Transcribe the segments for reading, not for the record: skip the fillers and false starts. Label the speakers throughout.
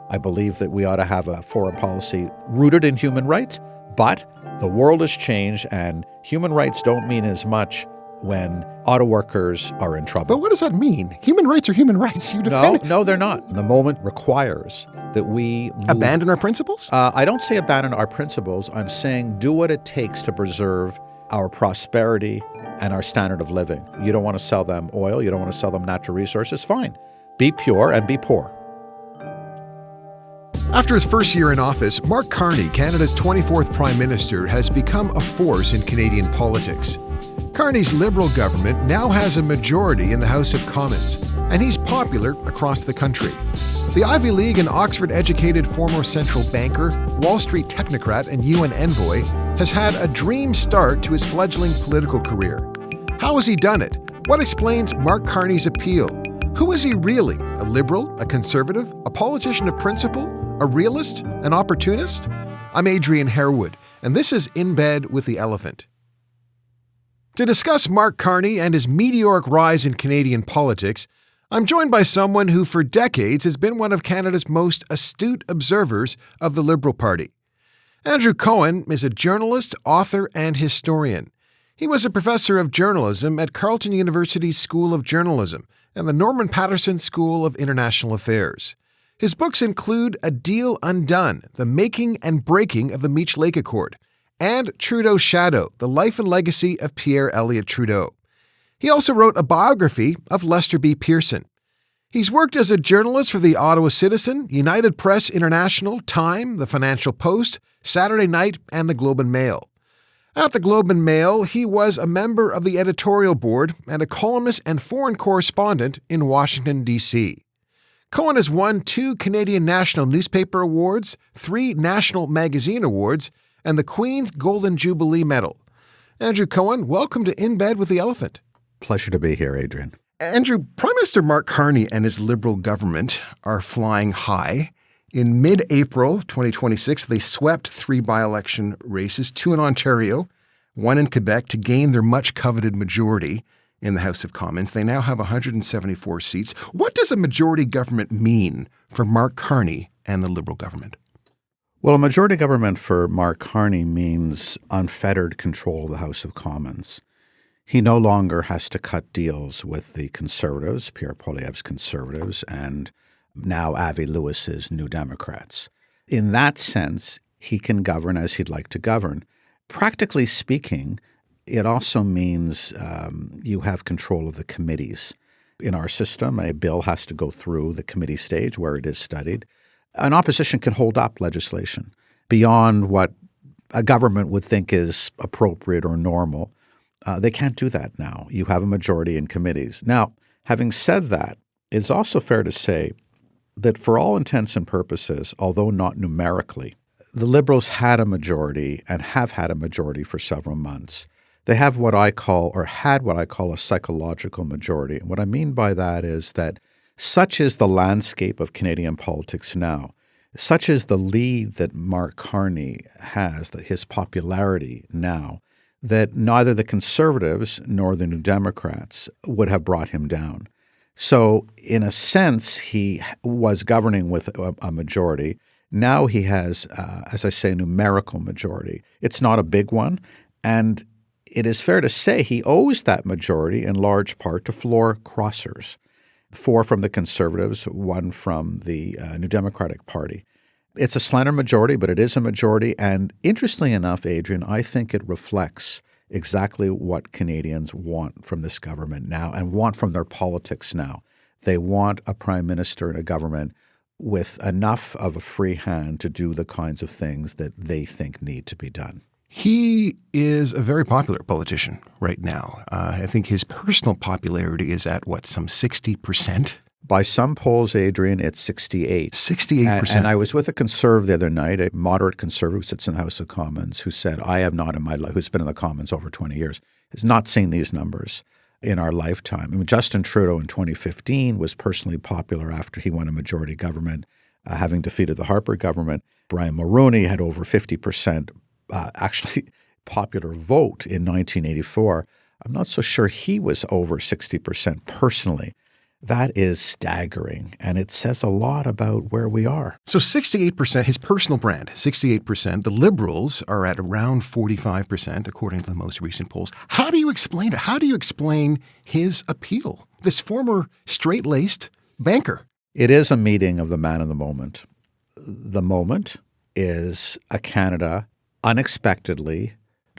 Speaker 1: I believe that we ought to have a foreign policy rooted in human rights, but the world has changed and human rights don't mean as much when auto workers are in trouble.
Speaker 2: But what does that mean? Human rights are human rights. You defend
Speaker 1: No, they're not. The moment requires that we
Speaker 2: abandon our principles?
Speaker 1: I don't say abandon our principles. I'm saying do what it takes to preserve our prosperity and our standard of living. You don't want to sell them oil. You don't want to sell them natural resources. Fine. Be pure and be poor.
Speaker 2: After his first year in office, Mark Carney, Canada's 24th Prime Minister, has become a force in Canadian politics. Carney's Liberal government now has a majority in the House of Commons, and he's popular across the country. The Ivy League and Oxford-educated former central banker, Wall Street technocrat, and UN envoy has had a dream start to his fledgling political career. How has he done it? What explains Mark Carney's appeal? Who is he really? A liberal? A conservative? A politician of principle? A realist? An opportunist? I'm Adrian Harewood, and this is In Bed with the Elephant. To discuss Mark Carney and his meteoric rise in Canadian politics, I'm joined by someone who for decades has been one of Canada's most astute observers of the Liberal Party. Andrew Cohen is a journalist, author, and historian. He was a professor of journalism at Carleton University's School of Journalism and the Norman Paterson School of International Affairs. His books include A Deal Undone, The Making and Breaking of the Meech Lake Accord, and Trudeau's Shadow, The Life and Legacy of Pierre, Elliott, Trudeau. He also wrote a biography of Lester B. Pearson. He's worked as a journalist for the Ottawa Citizen, United Press International, Time, The Financial Post, Saturday Night, and the Globe and Mail. At the Globe and Mail, he was a member of the editorial board and a columnist and foreign correspondent in Washington, D.C. Cohen has won 2 Canadian National Newspaper Awards, 3 National Magazine Awards, and the Queen's Golden Jubilee Medal. Andrew Cohen, welcome to In Bed with the Elephant.
Speaker 1: Pleasure to be here, Adrian.
Speaker 2: Andrew, Prime Minister Mark Carney and his Liberal government are flying high. In mid-April 2026, they swept 3 by-election races, 2 in Ontario, 1 in Quebec, to gain their much-coveted majority in the House of Commons. They now have 174 seats. What does a majority government mean for Mark Carney and the Liberal government?
Speaker 1: Well, a majority government for Mark Carney means unfettered control of the House of Commons. He no longer has to cut deals with the Conservatives, Pierre Poilievre's Conservatives, and now Avi Lewis's New Democrats. In that sense, he can govern as he'd like to govern. Practically speaking, it also means you have control of the committees. In our system, a bill has to go through the committee stage where it is studied. An opposition can hold up legislation beyond what a government would think is appropriate or normal. They can't do that now. You have a majority in committees. Now, having said that, it's also fair to say that for all intents and purposes, although not numerically, the Liberals had a majority and have had a majority for several months. They have what I call, or had what I call, a psychological majority. And what I mean by that is that such is the landscape of Canadian politics now. Such is the lead that Mark Carney has, that his popularity now, that neither the Conservatives nor the New Democrats would have brought him down. So in a sense, he was governing with a majority. Now he has, as I say, a numerical majority. It's not a big one. And it is fair to say he owes that majority in large part to floor crossers. 4 from the Conservatives, 1 from the New Democratic Party. It's a slender majority, but it is a majority. And interestingly enough, Adrian, I think it reflects exactly what Canadians want from this government now and want from their politics now. They want a prime minister and a government with enough of a free hand to do the kinds of things that they think need to be done.
Speaker 2: He is a very popular politician right now. I think his personal popularity is at, some 60%?
Speaker 1: By some polls, Adrian, it's 68.
Speaker 2: 68%.
Speaker 1: And I was with a conservative the other night, a moderate conservative who sits in the House of Commons, who said, I have not in my life, who's been in the Commons over 20 years, has not seen these numbers in our lifetime. I mean, Justin Trudeau in 2015 was personally popular after he won a majority government, having defeated the Harper government. Brian Mulroney had over 50% actually popular vote in 1984. I'm not so sure he was over 60% personally. That is staggering, and it says a lot about where we are.
Speaker 2: So 68%, his personal brand, 68%. The Liberals are at around 45%, according to the most recent polls. How do you explain it? How do you explain his appeal? This former straight-laced banker.
Speaker 1: It is a meeting of the man in the moment. The moment is a Canada unexpectedly,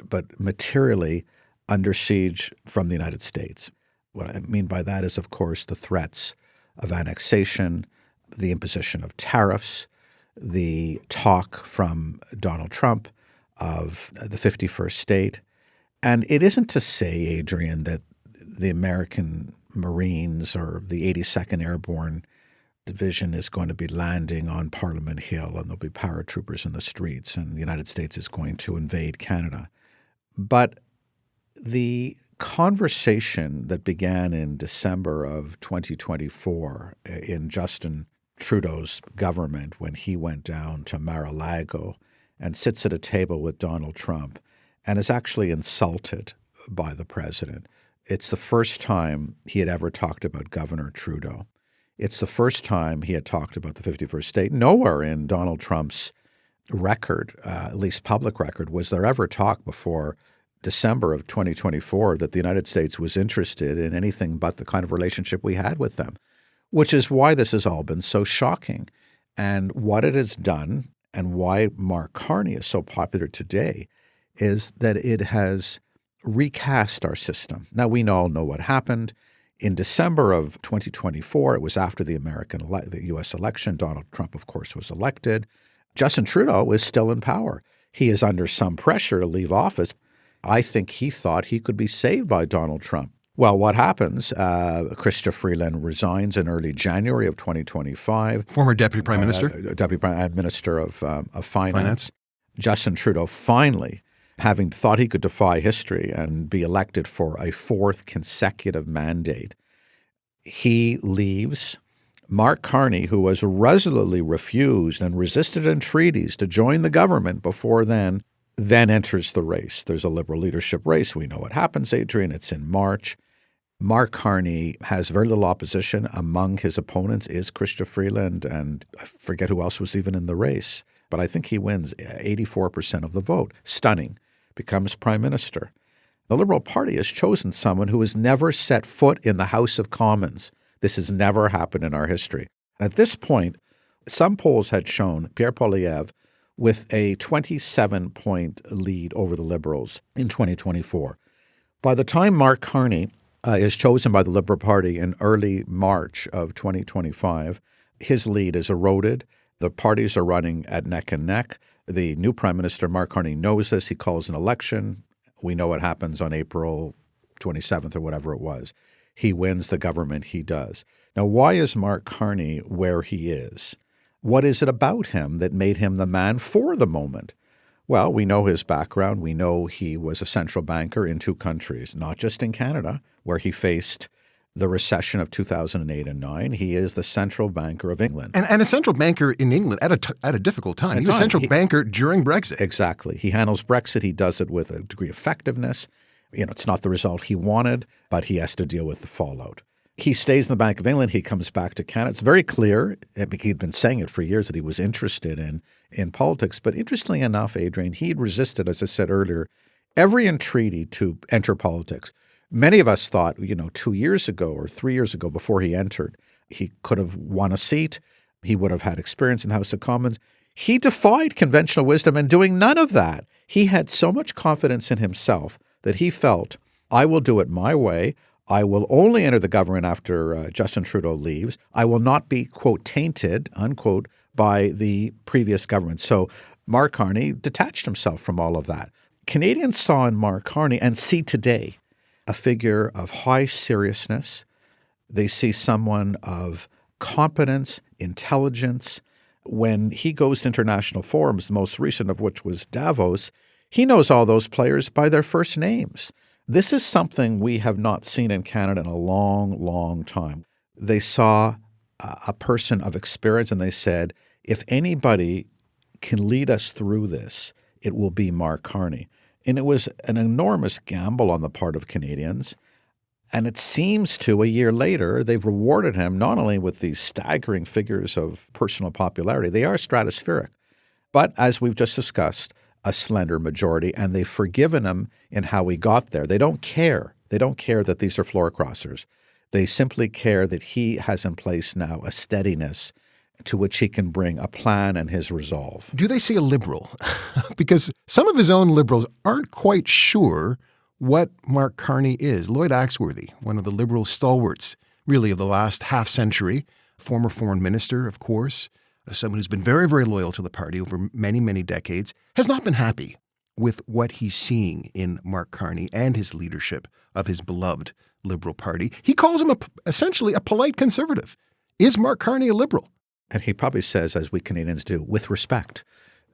Speaker 1: but materially under siege from the United States. What I mean by that is, of course, the threats of annexation, the imposition of tariffs, the talk from Donald Trump of the 51st state. And it isn't to say, Adrian, that the American Marines or the 82nd Airborne Division is going to be landing on Parliament Hill and there'll be paratroopers in the streets and the United States is going to invade Canada. But the conversation that began in December of 2024 in Justin Trudeau's government when he went down to Mar-a-Lago and sits at a table with Donald Trump and is actually insulted by the president. It's the first time he had ever talked about Governor Trudeau. It's the first time he had talked about the 51st state. Nowhere in Donald Trump's record, at least public record, was there ever talk before December of 2024 that the United States was interested in anything but the kind of relationship we had with them, which is why this has all been so shocking. And what it has done and why Mark Carney is so popular today is that it has recast our system. Now, we all know what happened. In December of 2024, it was after the U.S. election. Donald Trump, of course, was elected. Justin Trudeau is still in power. He is under some pressure to leave office. I think he thought he could be saved by Donald Trump. Well, what happens? Chrystia Freeland resigns in early January of 2025.
Speaker 2: Former Deputy Prime Minister.
Speaker 1: Deputy Prime Minister of Finance. Justin Trudeau finally, having thought he could defy history and be elected for a fourth consecutive mandate, he leaves. Mark Carney, who was resolutely refused and resisted entreaties to join the government before then enters the race. There's a Liberal leadership race. We know what happens, Adrian. It's in March. Mark Carney has very little opposition. Among his opponents is Chrystia Freeland, and I forget who else was even in the race. But I think he wins 84% of the vote. Stunning. Becomes prime minister. The Liberal Party has chosen someone who has never set foot in the House of Commons. This has never happened in our history. At this point, some polls had shown Pierre with a 27-point lead over the Liberals in 2024. By the time Mark Carney is chosen by the Liberal Party in early March of 2025, his lead is eroded. The parties are running at neck and neck. The new Prime Minister, Mark Carney, knows this. He calls an election. We know what happens on April 27th or whatever it was. He wins the government. He does. Now, why is Mark Carney where he is? What is it about him that made him the man for the moment? Well, we know his background. We know he was a central banker in two countries, not just in Canada, where he faced the recession of 2008 and 9. He is the central banker of England.
Speaker 2: And a central banker in England at a difficult time. He was a central banker during Brexit.
Speaker 1: Exactly. He handles Brexit. He does it with a degree of effectiveness. It's not the result he wanted, but he has to deal with the fallout. He stays in the Bank of England. He comes back to Canada. It's very clear, he'd been saying it for years, that he was interested in politics. But interestingly enough, Adrian, he'd resisted, as I said earlier, every entreaty to enter politics. Many of us thought, 2 years ago or 3 years ago before he entered, he could have won a seat. He would have had experience in the House of Commons. He defied conventional wisdom and doing none of that. He had so much confidence in himself that he felt, I will do it my way. I will only enter the government after Justin Trudeau leaves. I will not be, quote, tainted, unquote, by the previous government. So Mark Carney detached himself from all of that. Canadians saw in Mark Carney and see today a figure of high seriousness. They see someone of competence, intelligence. When he goes to international forums, the most recent of which was Davos, he knows all those players by their first names. This is something we have not seen in Canada in a long, long time. They saw a person of experience and they said, if anybody can lead us through this, it will be Mark Carney. And it was an enormous gamble on the part of Canadians. And it seems to, a year later, they've rewarded him not only with these staggering figures of personal popularity, they are stratospheric, but as we've just discussed, a slender majority, and they've forgiven him in how he got there. They don't care. They don't care that these are floor crossers. They simply care that he has in place now a steadiness to which he can bring a plan and his resolve.
Speaker 2: Do they see a liberal? Because some of his own liberals aren't quite sure what Mark Carney is. Lloyd Axworthy, one of the liberal stalwarts, really, of the last half century, former foreign minister, of course, someone who's been very, very loyal to the party over many, many decades, has not been happy with what he's seeing in Mark Carney and his leadership of his beloved Liberal Party. He calls him essentially a polite conservative. Is Mark Carney a liberal?
Speaker 1: And he probably says, as we Canadians do, with respect.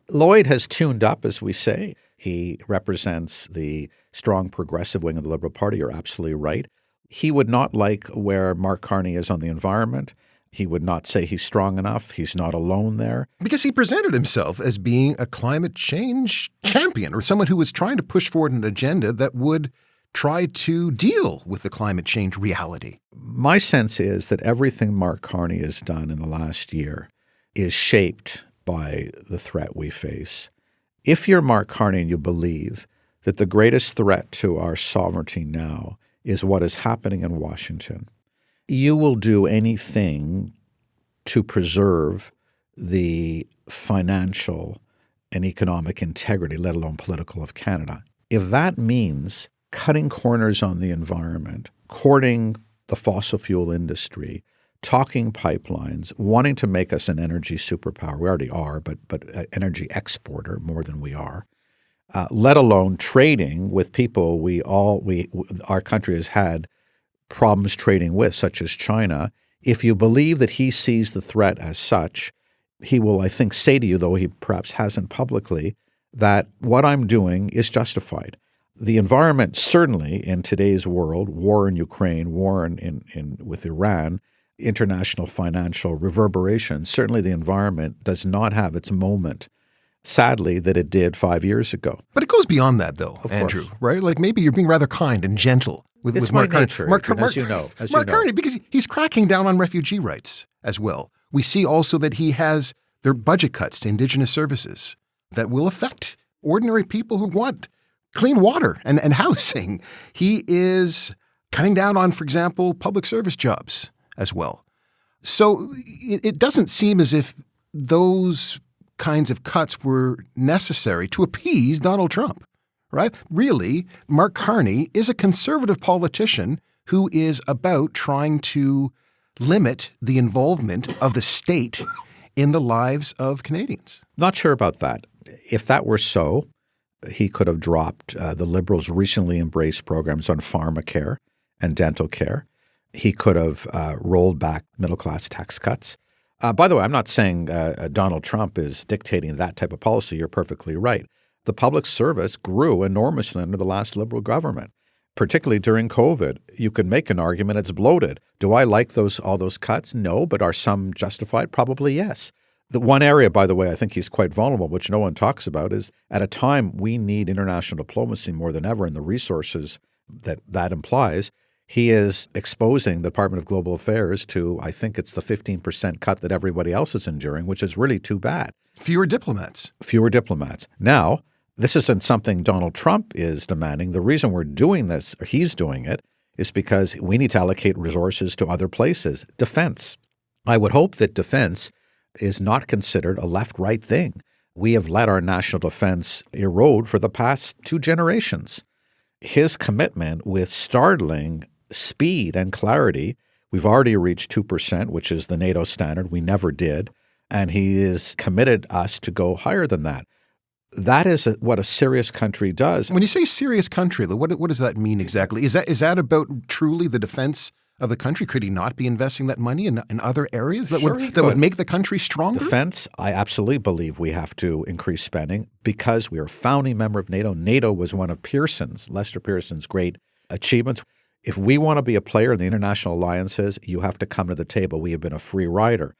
Speaker 1: Lloyd has tuned up, as we say. He represents the strong progressive wing of the Liberal Party. You're absolutely right. He would not like where Mark Carney is on the environment. He would not say he's strong enough. He's not alone there.
Speaker 2: Because he presented himself as being a climate change champion, or someone who was trying to push forward an agenda that would try to deal with the climate change reality.
Speaker 1: My sense is that everything Mark Carney has done in the last year is shaped by the threat we face. If you're Mark Carney and you believe that the greatest threat to our sovereignty now is what is happening in Washington, you will do anything to preserve the financial and economic integrity, let alone political, of Canada. If that means cutting corners on the environment, courting the fossil fuel industry, talking pipelines, wanting to make us an energy superpower, we already are, but an energy exporter more than we are, let alone trading with people our country has had problems trading with, such as China. If you believe that he sees the threat as such, he will, I think, say to you, though he perhaps hasn't publicly, that what I'm doing is justified. The environment, certainly in today's world, war in Ukraine, war with Iran, international financial reverberations, certainly the environment does not have its moment, sadly, that it did 5 years ago.
Speaker 2: But it goes beyond that, though,
Speaker 1: of
Speaker 2: Andrew,
Speaker 1: course.
Speaker 2: Right? Like maybe you're being rather kind and gentle with Mark Carney.
Speaker 1: Mark, as you know.
Speaker 2: Mark Carney, because he's cracking down on refugee rights as well. We see also that he has their budget cuts to Indigenous services that will affect ordinary people who want clean water and housing. He is cutting down on, for example, public service jobs as well. So it doesn't seem as if those kinds of cuts were necessary to appease Donald Trump, right? Really, Mark Carney is a conservative politician who is about trying to limit the involvement of the state in the lives of Canadians.
Speaker 1: Not sure about that. If that were so, he could have dropped the Liberals' recently embraced programs on pharmacare and dental care. He could have rolled back middle-class tax cuts. By the way, I'm not saying Donald Trump is dictating that type of policy. You're perfectly right. The public service grew enormously under the last Liberal government, particularly during COVID. You could make an argument it's bloated. Do I like all those cuts? No, but are some justified? Probably yes. The one area, by the way, I think he's quite vulnerable, which no one talks about, is at a time we need international diplomacy more than ever and the resources that implies. He is exposing the Department of Global Affairs to, I think it's the 15% cut that everybody else is enduring, which is really too bad.
Speaker 2: Fewer diplomats.
Speaker 1: Fewer diplomats. Now, this isn't something Donald Trump is demanding. The reason we're doing this, or he's doing it, is because we need to allocate resources to other places. Defense. I would hope that defense is not considered a left-right thing. We have let our national defense erode for the past 2 generations. His commitment with startling speed and clarity, we've already reached 2%, which is the NATO standard. We never did. And he is committed us to go higher than that. That is what a serious country does.
Speaker 2: When you say serious country, what does that mean exactly? Is that about truly the defense of the country? Could he not be investing that money in other areas that would make the country stronger?
Speaker 1: Defense, I absolutely believe we have to increase spending because we are a founding member of NATO. NATO was one of Lester Pearson's great achievements. If we want to be a player in the international alliances, you have to come to the table. We have been a free rider.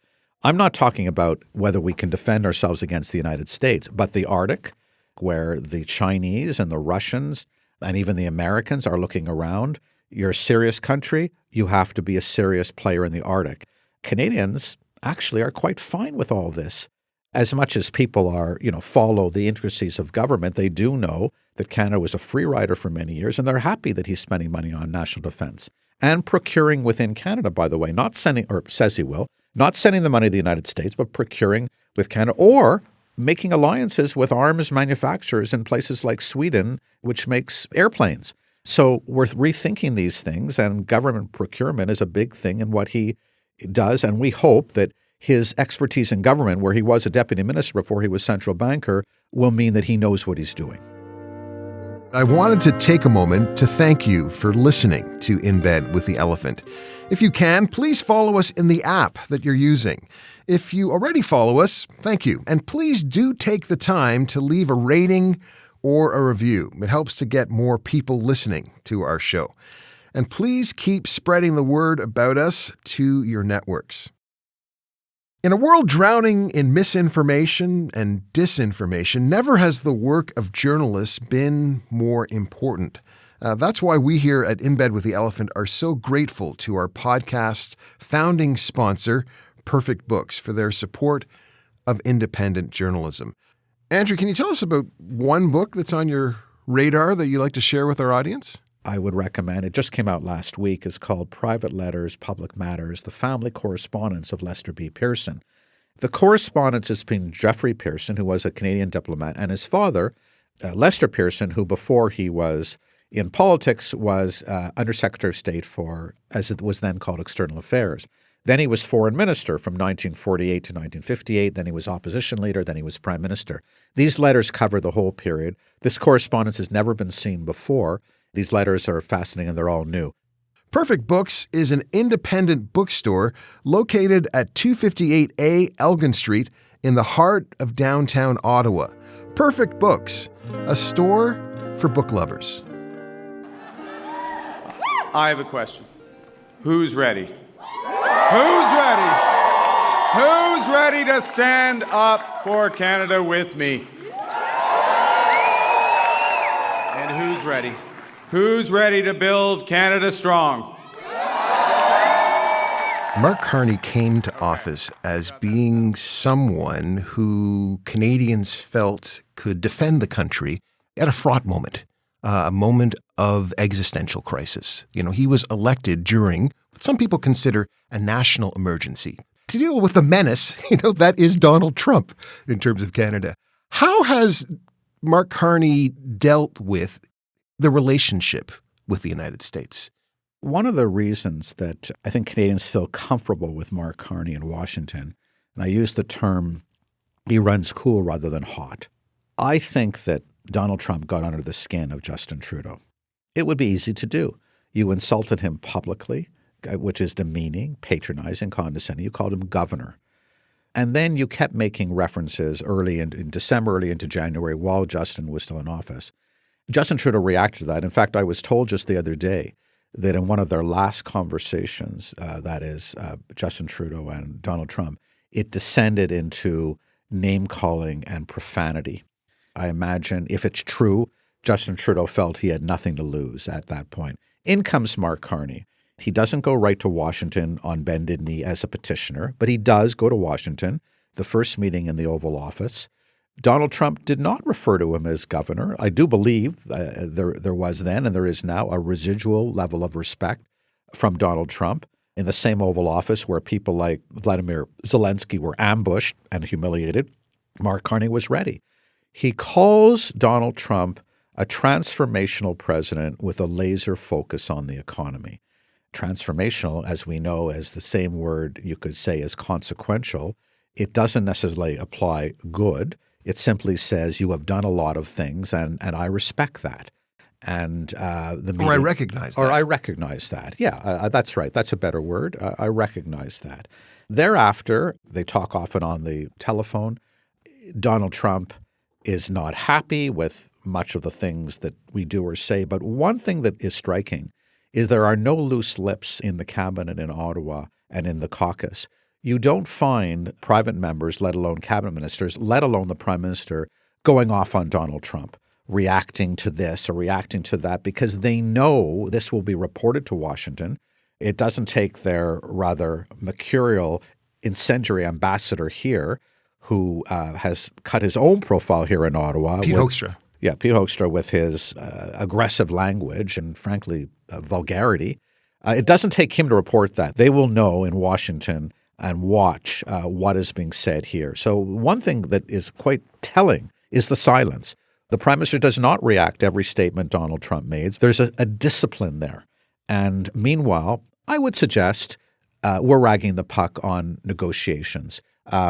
Speaker 1: I'm not talking about whether we can defend ourselves against the United States, but the Arctic, where the Chinese and the Russians and even the Americans are looking around. You're a serious country, you have to be a serious player in the Arctic. Canadians actually are quite fine with all this. As much as people are, follow the intricacies of government, they do know that Canada was a free rider for many years, and they're happy that he's spending money on national defense and procuring within Canada, by the way, not sending, or says he will, not sending the money to the United States, but procuring with Canada or making alliances with arms manufacturers in places like Sweden, which makes airplanes. So we're rethinking these things, and government procurement is a big thing in what he does, and we hope that his expertise in government, where he was a deputy minister before he was central banker, will mean that he knows what he's doing.
Speaker 2: I wanted to take a moment to thank you for listening to In Bed with the Elephant. If you can, please follow us in the app that you're using. If you already follow us, thank you. And please do take the time to leave a rating or a review. It helps to get more people listening to our show. And please keep spreading the word about us to your networks. In a world drowning in misinformation and disinformation, never has the work of journalists been more important. That's why we here at In Bed with the Elephant are so grateful to our podcast's founding sponsor, Perfect Books, for their support of independent journalism. Andrew, can you tell us about one book that's on your radar that you'd like to share with our audience?
Speaker 1: I would recommend. It just came out last week. It's called Private Letters, Public Matters, The Family Correspondence of Lester B. Pearson. The correspondence has been Geoffrey Pearson, who was a Canadian diplomat, and his father, Lester Pearson, who before he was in politics was Undersecretary of State for, as it was then called, External Affairs. Then he was foreign minister from 1948 to 1958. Then he was opposition leader. Then he was prime minister. These letters cover the whole period. This correspondence has never been seen before. These letters are fascinating and they're all new.
Speaker 2: Perfect Books is an independent bookstore located at 258A Elgin Street in the heart of downtown Ottawa. Perfect Books, a store for book lovers.
Speaker 3: I have a question. Who's ready? Who's ready? Who's ready to stand up for Canada with me? And who's ready? Who's ready to build Canada strong?
Speaker 2: Mark Carney came to office as being someone who Canadians felt could defend the country at a fraught moment, a moment of existential crisis. He was elected during what some people consider a national emergency to deal with the menace, that is Donald Trump in terms of Canada. How has Mark Carney dealt with the relationship with the United States?
Speaker 1: One of the reasons that I think Canadians feel comfortable with Mark Carney in Washington, and I use the term, he runs cool rather than hot. I think that Donald Trump got under the skin of Justin Trudeau. It would be easy to do. You insulted him publicly, which is demeaning, patronizing, condescending. You called him governor. And then you kept making references early in December, early into January, while Justin was still in office. Justin Trudeau reacted to that. In fact, I was told just the other day that in one of their last conversations, that is Justin Trudeau and Donald Trump, it descended into name-calling and profanity. I imagine if it's true, Justin Trudeau felt he had nothing to lose at that point. In comes Mark Carney. He doesn't go right to Washington on bended knee as a petitioner, but he does go to Washington, the first meeting in the Oval Office. Donald Trump did not refer to him as governor. I do believe there was then and there is now a residual level of respect from Donald Trump in the same Oval Office where people like Vladimir Zelensky were ambushed and humiliated. Mark Carney was ready. He calls Donald Trump a transformational president with a laser focus on the economy. Transformational, as we know, as the same word you could say as consequential. It doesn't necessarily apply good. It simply says you have done a lot of things, and I respect that. And
Speaker 2: I recognize that.
Speaker 1: Or I recognize that. Yeah, that's right. That's a better word. I recognize that. Thereafter, they talk often on the telephone. Donald Trump is not happy with much of the things that we do or say. But one thing that is striking is there are no loose lips in the cabinet in Ottawa and in the caucus. You don't find private members, let alone cabinet ministers, let alone the prime minister, going off on Donald Trump. reacting to this or reacting to that because they know this will be reported to Washington. It doesn't take their rather mercurial incendiary ambassador here who has cut his own profile here in Ottawa.
Speaker 2: Pete Hoekstra.
Speaker 1: Yeah, Pete Hoekstra with his aggressive language and, frankly, vulgarity. It doesn't take him to report that. They will know in Washington and watch what is being said here. So one thing that is quite telling is the silence. The Prime Minister does not react to every statement Donald Trump makes. There's a discipline there. And meanwhile, I would suggest we're ragging the puck on negotiations.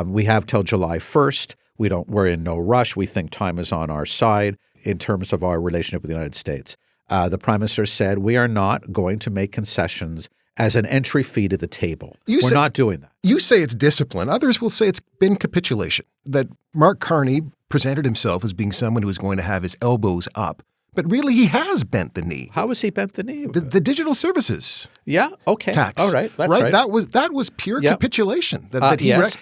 Speaker 1: We have till July 1st. We're in no rush. We think time is on our side in terms of our relationship with the United States. The Prime Minister said we are not going to make concessions as an entry fee to the table. We're not doing that.
Speaker 2: You say it's discipline. Others will say it's been capitulation, that Mark Carney presented himself as being someone who was going to have his elbows up. But really, he has bent the knee.
Speaker 1: How has he bent the knee?
Speaker 2: The digital services.
Speaker 1: Yeah. Okay.
Speaker 2: Tax.
Speaker 1: All right. That's right.
Speaker 2: That was pure capitulation.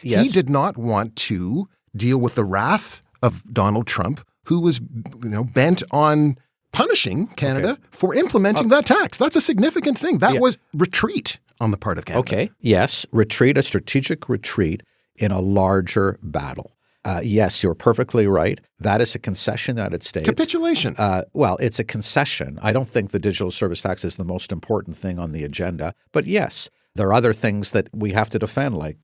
Speaker 2: He did not want to deal with the wrath of Donald Trump, who was bent on punishing Canada for implementing that tax. That's a significant thing. That was retreat on the part of Canada.
Speaker 1: Okay. Yes. Retreat, a strategic retreat in a larger battle. Yes, you're perfectly right. That is a concession in the United States.
Speaker 2: Capitulation.
Speaker 1: Well, it's a concession. I don't think the digital service tax is the most important thing on the agenda. But yes, there are other things that we have to defend, like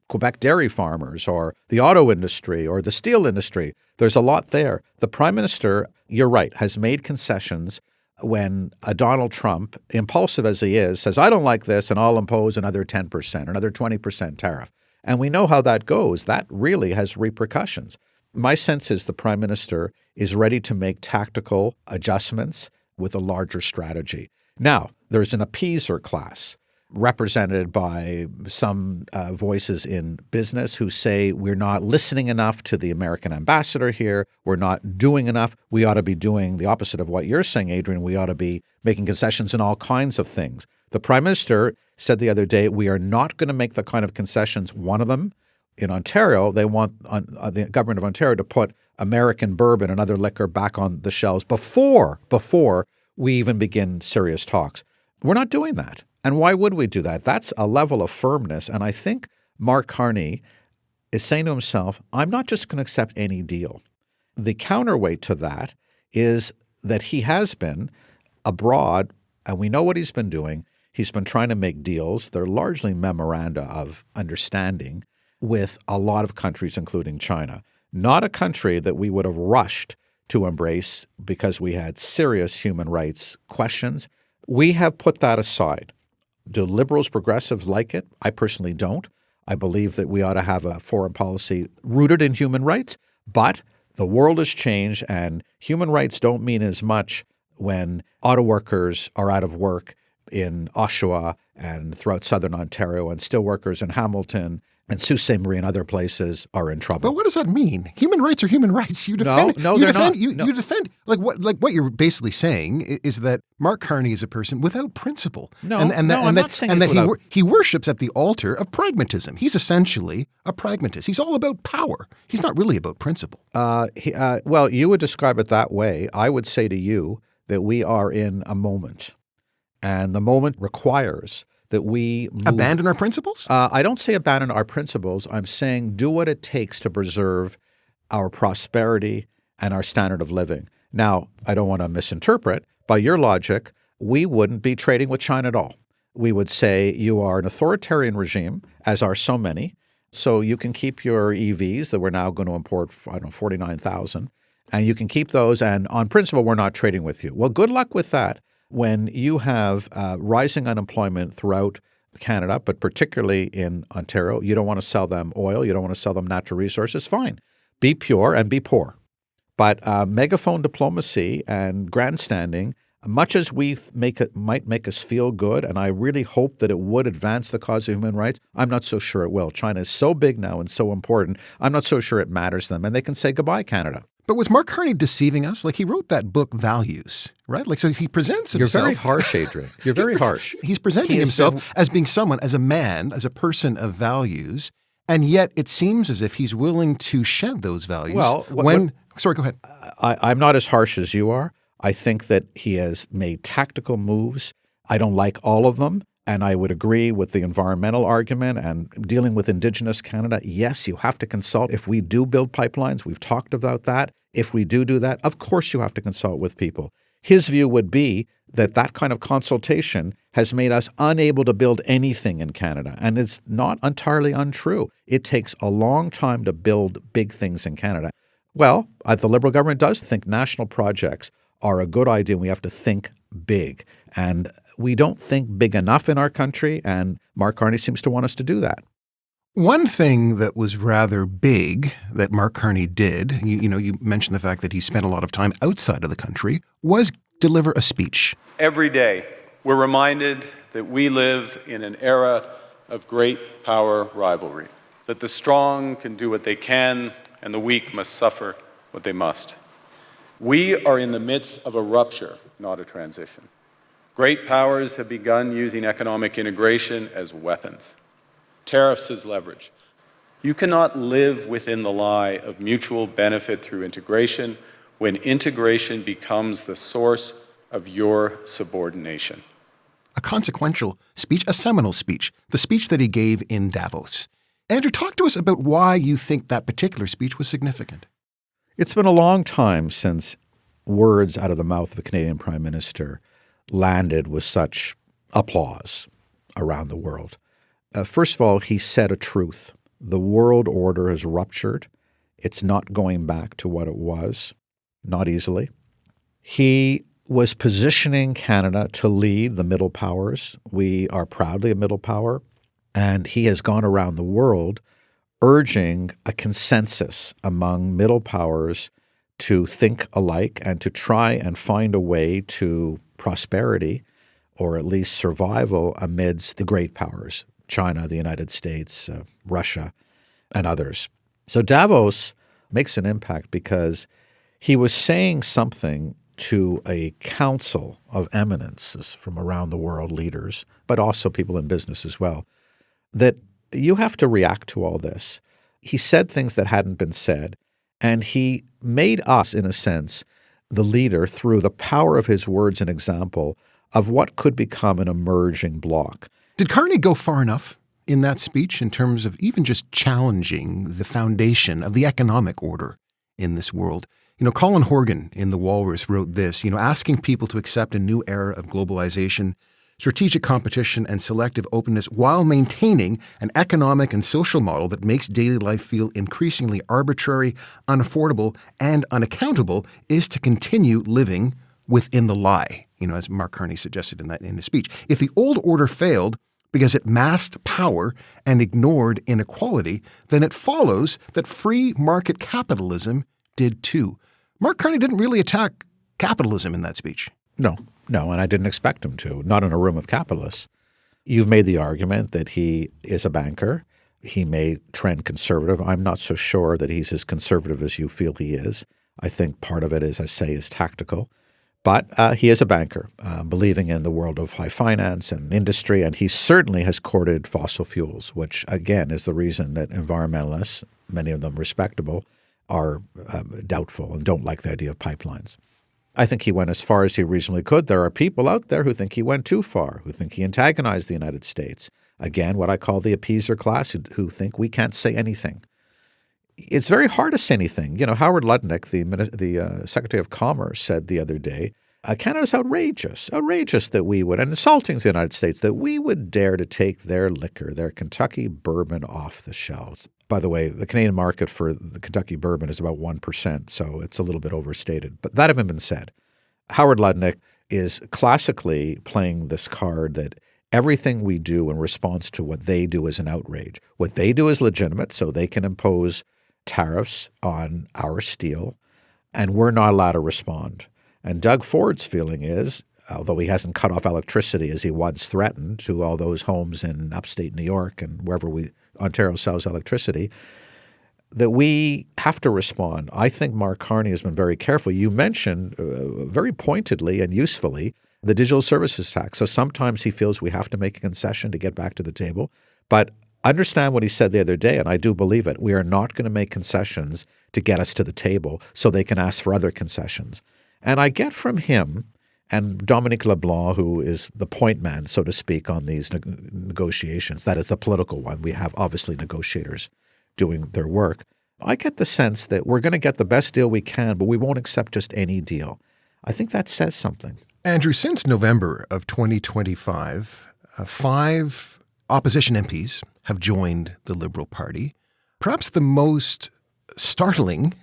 Speaker 1: Quebec dairy farmers or the auto industry or the steel industry. There's a lot there. The Prime Minister, you're right, has made concessions when Donald Trump, impulsive as he is, says, I don't like this and I'll impose another 10%, another 20% tariff. And we know how that goes. That really has repercussions. My sense is the Prime Minister is ready to make tactical adjustments with a larger strategy. Now, there's an appeaser class represented by some voices in business who say we're not listening enough to the American ambassador here. We're not doing enough. We ought to be doing the opposite of what you're saying, Adrian. We ought to be making concessions in all kinds of things. The Prime Minister said the other day, we are not going to make the kind of concessions. One of them in Ontario, they want the government of Ontario to put American bourbon and other liquor back on the shelves before we even begin serious talks. We're not doing that. And why would we do that? That's a level of firmness. And I think Mark Carney is saying to himself, I'm not just going to accept any deal. The counterweight to that is that he has been abroad, and we know what he's been doing. He's been trying to make deals. They're largely memoranda of understanding with a lot of countries, including China. Not a country that we would have rushed to embrace because we had serious human rights questions. We have put that aside. Do liberals, progressives like it? I personally don't. I believe that we ought to have a foreign policy rooted in human rights, but the world has changed and human rights don't mean as much when auto workers are out of work in Oshawa and throughout southern Ontario and steel workers in Hamilton and Sault Ste. Marie and other places are in trouble.
Speaker 2: But what does that mean? Human rights are human rights. You defend.
Speaker 1: No, they're not.
Speaker 2: You defend. What you're basically saying is that Mark Carney is a person without principle.
Speaker 1: I'm not saying that
Speaker 2: he worships at the altar of pragmatism. He's essentially a pragmatist. He's all about power. He's not really about principle.
Speaker 1: Well, you would describe it that way. I would say to you that we are in a moment, and the moment requires that we
Speaker 2: abandon our principles?
Speaker 1: I don't say abandon our principles. I'm saying do what it takes to preserve our prosperity and our standard of living. Now, I don't want to misinterpret. By your logic, we wouldn't be trading with China at all. We would say you are an authoritarian regime, as are so many, so you can keep your EVs that we're now going to import, 49,000, and you can keep those, and on principle, we're not trading with you. Well, good luck with that. When you have rising unemployment throughout Canada, but particularly in Ontario, you don't want to sell them oil, you don't want to sell them natural resources, fine. Be pure and be poor. But megaphone diplomacy and grandstanding, much as might make us feel good, and I really hope that it would advance the cause of human rights, I'm not so sure it will. China is so big now and so important, I'm not so sure it matters to them, and they can say goodbye, Canada.
Speaker 2: But was Mark Carney deceiving us? Like, he wrote that book, Values, right? Like, so he presents himself.
Speaker 1: You're very harsh, Adrian. You're very harsh.
Speaker 2: He's presenting himself as being someone, as a man, as a person of values. And yet it seems as if he's willing to shed those values.
Speaker 1: Well,
Speaker 2: Sorry, go ahead.
Speaker 1: I'm not as harsh as you are. I think that he has made tactical moves. I don't like all of them. And I would agree with the environmental argument and dealing with Indigenous Canada. Yes, you have to consult. If we do build pipelines, we've talked about that. If we do that, of course you have to consult with people. His view would be that that kind of consultation has made us unable to build anything in Canada. And it's not entirely untrue. It takes a long time to build big things in Canada. Well, the Liberal government does think national projects are a good idea. We have to think big. And we don't think big enough in our country, and Mark Carney seems to want us to do that.
Speaker 2: One thing that was rather big that Mark Carney did, you mentioned the fact that he spent a lot of time outside of the country, was deliver a speech.
Speaker 3: Every day, we're reminded that we live in an era of great power rivalry, that the strong can do what they can and the weak must suffer what they must. We are in the midst of a rupture, not a transition. Great powers have begun using economic integration as weapons, tariffs as leverage. You cannot live within the lie of mutual benefit through integration when integration becomes the source of your subordination.
Speaker 2: A consequential speech, a seminal speech, the speech that he gave in Davos. Andrew, talk to us about why you think that particular speech was significant.
Speaker 1: It's been a long time since words out of the mouth of a Canadian Prime Minister landed with such applause around the world. First of all, he said a truth. The world order has ruptured. It's not going back to what it was, not easily. He was positioning Canada to lead the middle powers. We are proudly a middle power. And he has gone around the world urging a consensus among middle powers to think alike and to try and find a way to prosperity, or at least survival, amidst the great powers, China, the United States, Russia, and others. So Davos makes an impact because he was saying something to a council of eminences from around the world, leaders, but also people in business as well, that you have to react to all this. He said things that hadn't been said, and he made us, in a sense, the leader through the power of his words and example of what could become an emerging bloc.
Speaker 2: Did Carney go far enough in that speech in terms of even just challenging the foundation of the economic order in this world? Colin Horgan in The Walrus wrote this, asking people to accept a new era of globalization, strategic competition, and selective openness while maintaining an economic and social model that makes daily life feel increasingly arbitrary, unaffordable, and unaccountable is to continue living within the lie, as Mark Carney suggested in his speech. If the old order failed because it masked power and ignored inequality, then it follows that free market capitalism did too. Mark Carney didn't really attack capitalism in that speech.
Speaker 1: No, and I didn't expect him to, not in a room of capitalists. You've made the argument that he is a banker. He may trend conservative. I'm not so sure that he's as conservative as you feel he is. I think part of it, as I say, is tactical. But he is a banker, believing in the world of high finance and industry, and he certainly has courted fossil fuels, which, again, is the reason that environmentalists, many of them respectable, are doubtful and don't like the idea of pipelines. I think he went as far as he reasonably could. There are people out there who think he went too far, who think he antagonized the United States. Again, what I call the appeaser class, who think we can't say anything. It's very hard to say anything. Howard Lutnick, the Secretary of Commerce, said the other day, Canada's outrageous that we would, and insulting to the United States, that we would dare to take their liquor, their Kentucky bourbon off the shelves. By the way, the Canadian market for the Kentucky bourbon is about 1%, so it's a little bit overstated. But that having been said, Howard Lutnick is classically playing this card that everything we do in response to what they do is an outrage. What they do is legitimate, so they can impose tariffs on our steel, and we're not allowed to respond. And Doug Ford's feeling is, although he hasn't cut off electricity as he once threatened to all those homes in upstate New York and wherever Ontario sells electricity, that we have to respond. I think Mark Carney has been very careful. You mentioned very pointedly and usefully the digital services tax. So sometimes he feels we have to make a concession to get back to the table. But Understand what he said the other day, and I do believe it. We are not going to make concessions to get us to the table so they can ask for other concessions. And I get from him and Dominique LeBlanc, who is the point man, so to speak, on these negotiations, that is the political one. We have obviously negotiators doing their work. I get the sense that we're going to get the best deal we can, but we won't accept just any deal. I think that says something.
Speaker 2: Andrew, since November of 2025, 5 opposition MPs have joined the Liberal Party. Perhaps the most startling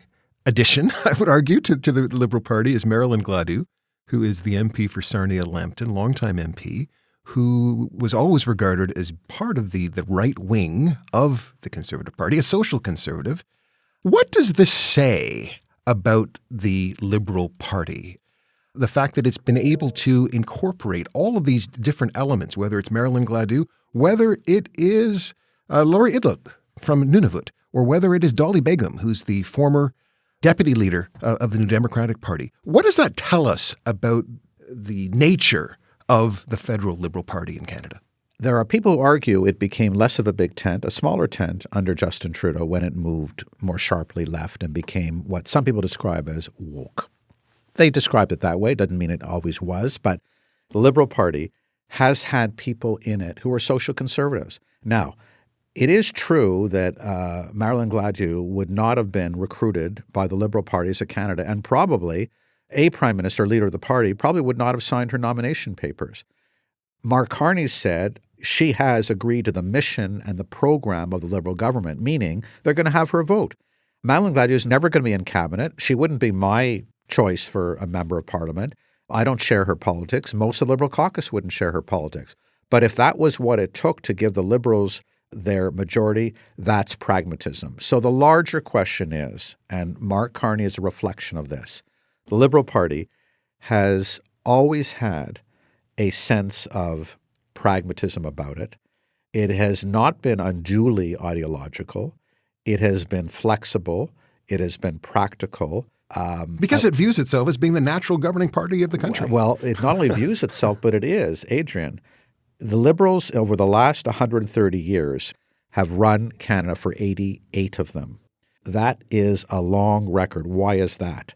Speaker 2: addition, I would argue, to the Liberal Party is Marilyn Gladu, who is the MP for Sarnia-Lambton, longtime MP, who was always regarded as part of the right wing of the Conservative Party, a social conservative. What does this say about the Liberal Party? The fact that it's been able to incorporate all of these different elements, whether it's Marilyn Gladu, whether it is Laurie Idlott from Nunavut, or whether it is Dolly Begum, who's the former deputy leader of the New Democratic Party. What does that tell us about the nature of the federal Liberal Party in Canada?
Speaker 1: There are people who argue it became less of a big tent, a smaller tent under Justin Trudeau when it moved more sharply left and became what some people describe as woke. They described it that way. Doesn't mean it always was, but the Liberal Party has had people in it who are social conservatives. Now, it is true that Marilyn Gladu would not have been recruited by the Liberal parties of Canada, and probably a prime minister, leader of the party, probably would not have signed her nomination papers. Mark Carney said she has agreed to the mission and the program of the Liberal government, meaning they're going to have her vote. Marilyn Gladu is never going to be in cabinet. She wouldn't be my choice for a member of parliament. I don't share her politics. Most of the Liberal caucus wouldn't share her politics. But if that was what it took to give the Liberals their majority, that's pragmatism. So the larger question is, and Mark Carney is a reflection of this, the Liberal Party has always had a sense of pragmatism about it. It has not been unduly ideological. It has been flexible. It has been practical.
Speaker 2: Because it views itself as being the natural governing party of the country.
Speaker 1: Well, it not only views itself, but it is. Adrian, the Liberals over the last 130 years have run Canada for 88 of them. That is a long record. Why is that?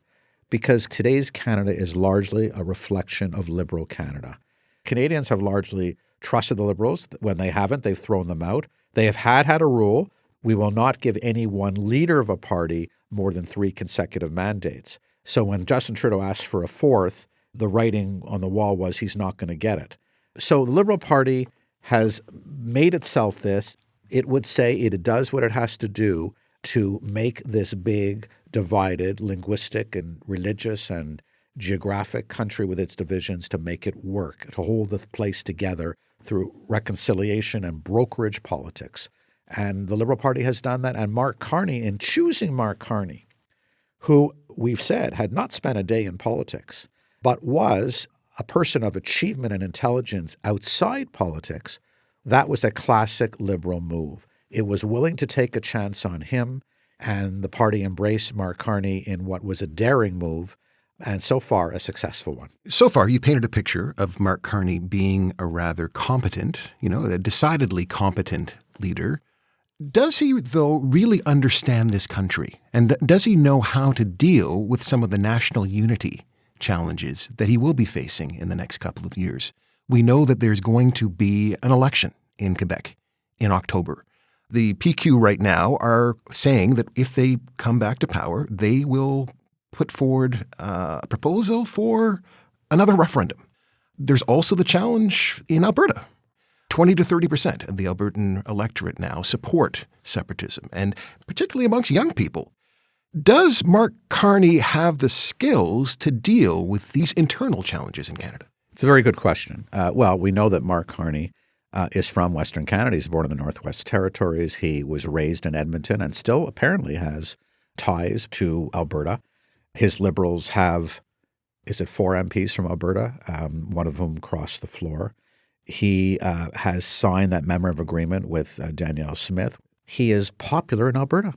Speaker 1: Because today's Canada is largely a reflection of Liberal Canada. Canadians have largely trusted the Liberals. When they haven't, they've thrown them out. They have had a rule. We will not give any one leader of a party more than 3 consecutive mandates. So when Justin Trudeau asked for a 4th, the writing on the wall was he's not going to get it. So the Liberal Party has made itself this. It would say it does what it has to do to make this big, divided, linguistic and religious and geographic country with its divisions to make it work, to hold the place together through reconciliation and brokerage politics. And the Liberal Party has done that. And Mark Carney, in choosing Mark Carney, who we've said had not spent a day in politics, but was a person of achievement and intelligence outside politics, that was a classic Liberal move. It was willing to take a chance on him, and the party embraced Mark Carney in what was a daring move, and so far a successful one.
Speaker 2: So far, you painted a picture of Mark Carney being a rather competent, a decidedly competent leader. Does he, though, really understand this country? And does he know how to deal with some of the national unity challenges that he will be facing in the next couple of years? We know that there's going to be an election in Quebec in October. The PQ right now are saying that if they come back to power, they will put forward a proposal for another referendum. There's also the challenge in Alberta. 20 to 30% of the Albertan electorate now support separatism, and particularly amongst young people. Does Mark Carney have the skills to deal with these internal challenges in Canada?
Speaker 1: It's a very good question. Well, we know that Mark Carney is from Western Canada. He's born in the Northwest Territories. He was raised in Edmonton and still apparently has ties to Alberta. His Liberals have, 4 MPs from Alberta, one of whom crossed the floor. He has signed that memorandum of agreement with Danielle Smith. He is popular in Alberta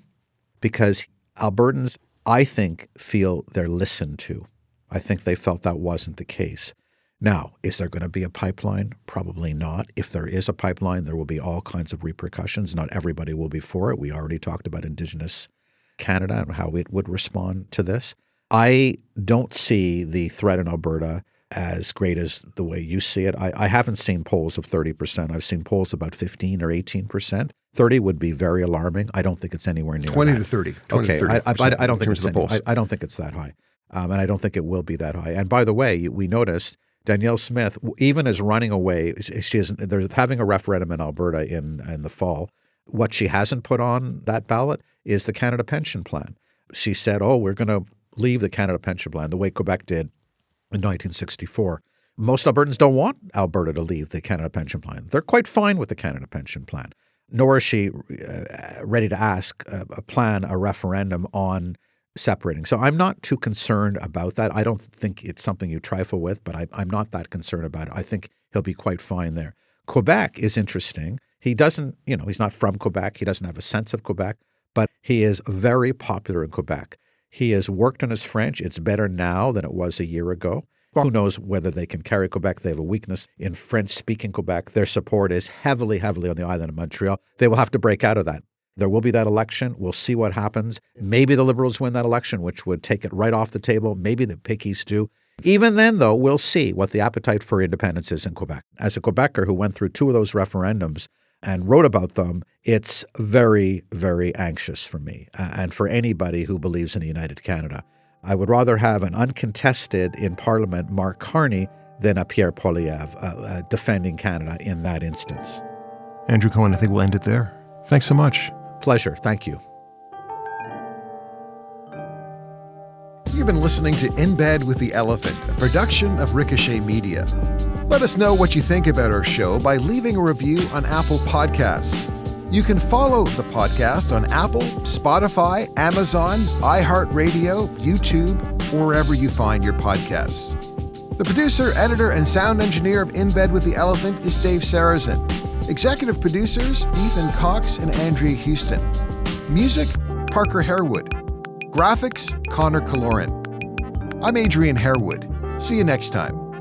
Speaker 1: because Albertans, I think, feel they're listened to. I think they felt that wasn't the case. Now, is there going to be a pipeline? Probably not. If there is a pipeline, there will be all kinds of repercussions. Not everybody will be for it. We already talked about Indigenous Canada and how it would respond to this. I don't see the threat in Alberta as great as the way you see it. I haven't seen polls of 30%. I've seen polls about 15 or 18%. 30 would be very alarming. I don't think it's anywhere near
Speaker 2: 20
Speaker 1: that.
Speaker 2: to 30.
Speaker 1: 20
Speaker 2: to 30
Speaker 1: I don't think it's
Speaker 2: the polls.
Speaker 1: I don't think it's that high. And I don't think it will be that high. And by the way, we noticed Danielle Smith, even as running away, they're having a referendum in Alberta in the fall. What she hasn't put on that ballot is the Canada Pension Plan. She said, we're going to leave the Canada Pension Plan the way Quebec did in 1964. Most Albertans don't want Alberta to leave the Canada Pension Plan. They're quite fine with the Canada Pension Plan. Nor is she ready to ask a referendum on separating. So I'm not too concerned about that. I don't think it's something you trifle with, but I'm not that concerned about it. I think he'll be quite fine there. Quebec is interesting. He doesn't, he's not from Quebec. He doesn't have a sense of Quebec, but he is very popular in Quebec. He has worked on his French. It's better now than it was a year ago. Who knows whether they can carry Quebec? They have a weakness in French-speaking Quebec. Their support is heavily, heavily on the island of Montreal. They will have to break out of that. There will be that election. We'll see what happens. Maybe the Liberals win that election, which would take it right off the table. Maybe the Pickies do. Even then, though, we'll see what the appetite for independence is in Quebec. As a Quebecer who went through 2 of those referendums and wrote about them, it's very, very anxious for me and for anybody who believes in a united Canada. I would rather have an uncontested in Parliament Mark Carney than a Pierre Poilievre defending Canada in that instance.
Speaker 2: Andrew Cohen, I think we'll end it there. Thanks so much.
Speaker 1: Pleasure. Thank you.
Speaker 2: You've been listening to In Bed with the Elephant, a production of Ricochet Media. Let us know what you think about our show by leaving a review on Apple Podcasts. You can follow the podcast on Apple, Spotify, Amazon, iHeartRadio, YouTube, or wherever you find your podcasts. The producer, editor, and sound engineer of In Bed with the Elephant is Dave Sarrazin. Executive producers, Ethan Cox and Andrea Houston. Music, Parker Harewood. Graphics, Connor Kaloran. I'm Adrian Harewood. See you next time.